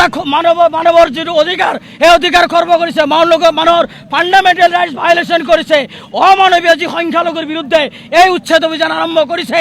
এটা মানৱৰ যিটো অধিকাৰ এই অধিকাৰ খৰ্ব কৰিছে, মানুহৰ ফাণ্ডামেণ্টেল ৰাইটছ ভাইলেশ্যন কৰিছে, অমানৱীয় যি সংখ্যালঘুৰ বিৰুদ্ধে এই উচ্ছেদ অভিযান আৰম্ভ কৰিছে।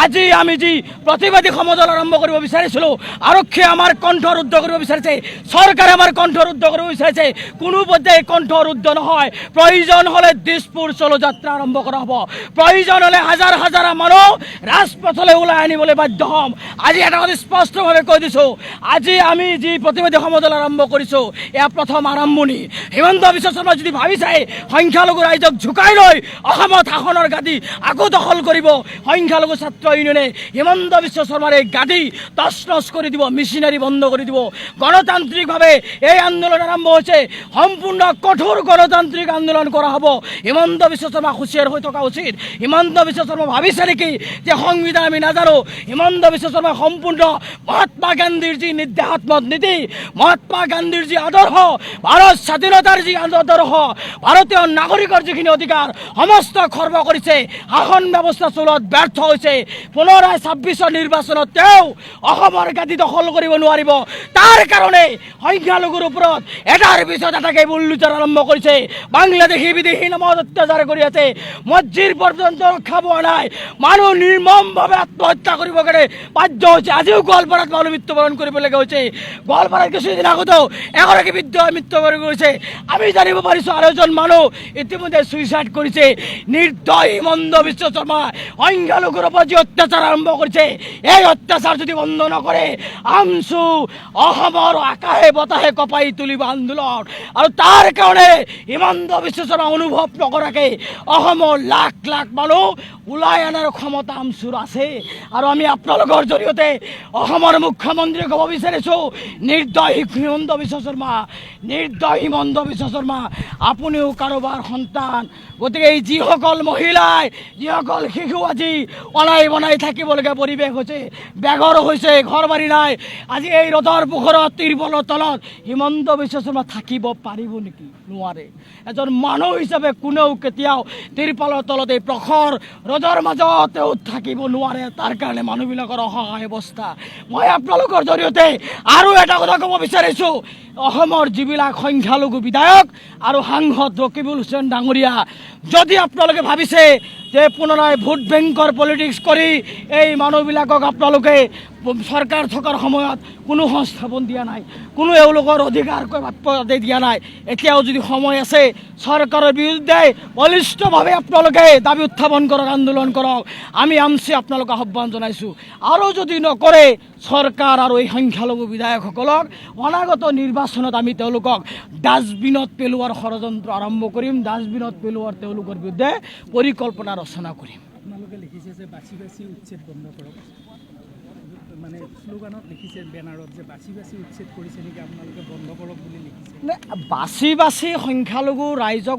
আজি আমি যি প্ৰতিবাদী সমদল আৰম্ভ কৰিব বিচাৰিছিলোঁ, আৰক্ষীয়ে আমাৰ কণ্ঠ ৰুদ্ধ কৰিব বিচাৰিছে, চৰকাৰে আমাৰ কণ্ঠ ৰুদ্ধ কৰিব বিচাৰিছে। কোনো পৰ্যায়ে কণ্ঠ ৰুদ্ধ নহয়। প্ৰয়োজন হ'লে দিছপুৰ চলো যাত্ৰা আৰম্ভ কৰা হ'ব। প্ৰয়োজন হ'লে হাজাৰ হাজাৰ মানুহ ৰাজপথলৈ ওলাই আনিবলৈ বাধ্য হ'ম। আজি এটা কথা স্পষ্টভাৱে কৈ দিছোঁ, আজি আমি যি প্ৰতিবাদী সমদল আৰম্ভ কৰিছোঁ এয়া প্ৰথম আৰম্ভণি। হিমন্ত বিশ্ব শৰ্মা যদি ভাবিছে সংখ্যালঘু ৰাইজক ঝুকাই লৈ অসমত শাসনৰ গাদী আকৌ দখল কৰিব, সংখ্যালঘু ছাত্ৰ ইউনিয়নে হিমন্ত বিশ্ব শৰ্মাৰ এই গাদী তছ নছ কৰি দিব, মেচিনাৰী বন্ধ কৰি দিব। গণতান্ত্ৰিকভাৱে এই আন্দোলন আৰম্ভ হৈছে, সম্পূৰ্ণ কঠোৰ গণতান্ত্ৰিক আন্দোলন কৰা হ'ব। হিমন্ত বিশ্ব শৰ্মা হুঁচিয়াৰ হৈ থকা উচিত। হিমন্ত বিশ্ব শৰ্মা ভাবিছে নেকি যে সংবিধান আমি নাজানো? হিমন্ত বিশ্ব শৰ্মা সম্পূৰ্ণ মহাত্মা গান্ধীৰ যি নিৰ্দেশাত্মক নীতি, মহাত্মা গান্ধীৰ যি আদৰ্শ, ভাৰত স্বাধীনতাৰ যি আদৰ্শ, ভাৰতীয় নাগৰিকৰ যিখিনি অধিকাৰ সমস্ত খৰ্ব কৰিছে। শাসন ব্যৱস্থা চলোৱাত ব্যৰ্থ হৈছে। পুনৰাই 26ৰ নিৰ্বাচনত তেওঁ অসমৰ গাদী দখল কৰিব নোৱাৰিব। তাৰ কাৰণে সংখ্যালঘুৰ ওপৰত এটাৰ পিছত এটাকে বুল্লুচাৰ আৰম্ভ কৰিছে। বাংলাদেশী বিদেশী নামত অত্যাচাৰ কৰি আছে। মছজিদ পৰ্যন্ত ৰক্ষা পোৱা নাই। মানুহ নিৰ্মমভাৱে আত্মহত্যা কৰিব কাৰণে বাধ্য হৈছে। আজিও গোৱালপাৰাত মানুহ মৃত্যুবৰণ কৰিবলগীয়া হৈছে। গোৱালপাৰাত কিছুদিন আগতেও এগৰাকী বৃদ্ধই মৃত্যুবৰণ কৰিছে। আমি জানিব পাৰিছোঁ আৰু এজন মানুহ ইতিমধ্যে ছুইচাইড কৰিছে। নিৰ্দয় হিমন্ত বিশ্ব শৰ্মা সংখ্যালঘুৰ ওপৰত যি অত্যাচাৰ আৰম্ভ কৰিছে, এই অত্যাচাৰ যদি বন্ধ নকৰে আমচু অসমৰ আকাশে বতাহে কঁপাই তুলিব আন্দোলন। আৰু তাৰ কাৰণে হিমন্ত বিশ্ব শৰ্মা অনুভৱ নকৰাকৈ অসমৰ লাখ লাখ মানুহ ওলাই অনাৰ ক্ষমতা আমচুৰ আছে। আৰু আমি আপোনালোকৰ জৰিয়তে অসমৰ মুখ্যমন্ত্ৰীক ক'ব বিচাৰিছোঁ, নিৰ্দয় হিমন্ত বিশ্ব শৰ্মা, নিৰ্দয় হিমন্ত বিশ্ব শৰ্মা, আপুনিও কাৰোবাৰ সন্তান। গতিকে এই যিসকল মহিলাই, যিসকল শিশু আজি অনাই বনাই থাকিবলগীয়া পৰিৱেশ হৈছে, বেঘৰ হৈছে, ঘৰ বাৰী নাই, আজি এই ৰ'দৰ পোহৰত তিৰপলৰ তলত হিমন্ত বিশ্ব শৰ্মা থাকিব পাৰিব নেকি? নোৱাৰে। এজন মানুহ হিচাপে কোনেও কেতিয়াও তিৰপলৰ তলত এই প্ৰখৰ ৰ'দৰ মাজত তেওঁ থাকিব নোৱাৰে। তাৰ কাৰণে মানুহবিলাকৰ অসহায় অৱস্থা। মই আপোনালোকৰ জৰিয়তে আৰু এটা কথা ক'ব বিচাৰিছোঁ, অসমৰ যিবিলাক সংখ্যালঘু বিধায়ক আৰু সাংসদ ৰকিবুল হুছেইন ডাঙৰীয়া, যদি আপোনালোকে ভাবিছে যে পুনৰাই ভোট বেংকৰ পলিটিক্স কৰি এই মানুহবিলাকক আপোনালোকে চৰকাৰ থকাৰ সময়ত কোনো সংস্থাপন দিয়া নাই, কোনো এওঁলোকৰ অধিকাৰ দিয়া নাই, এতিয়াও যদি সময় আছে চৰকাৰৰ বিৰুদ্ধে বলিষ্ঠভাৱে আপোনালোকে দাবী উত্থাপন কৰক, আন্দোলন কৰক। আমি আমচি আপোনালোকক আহ্বান জনাইছোঁ। আৰু যদি নকৰে চৰকাৰ আৰু এই সংখ্যালঘু বিধায়কসকলক অনাগত নিৰ্বাচনত আমি তেওঁলোকক ডাষ্টবিনত পেলোৱাৰ ষড়যন্ত্ৰ আৰম্ভ কৰিম। ডাষ্টবিনত পেলোৱাৰ তেওঁলোকৰ বিৰুদ্ধে পৰিকল্পনা ৰচনা কৰিম। আপোনালোকে লিখিছে যে বাছি বাছি উচ্ছেদ বন্ধ কৰক, মানে শ্লোগানত লিখিছে, বেনাৰত যে বাছি বাছি উচ্ছেদ কৰিছে নেকি, আপোনালোকে বন্ধ কৰক বুলি লিখিছে। বাছি বাছি সংখ্যালঘু ৰাইজক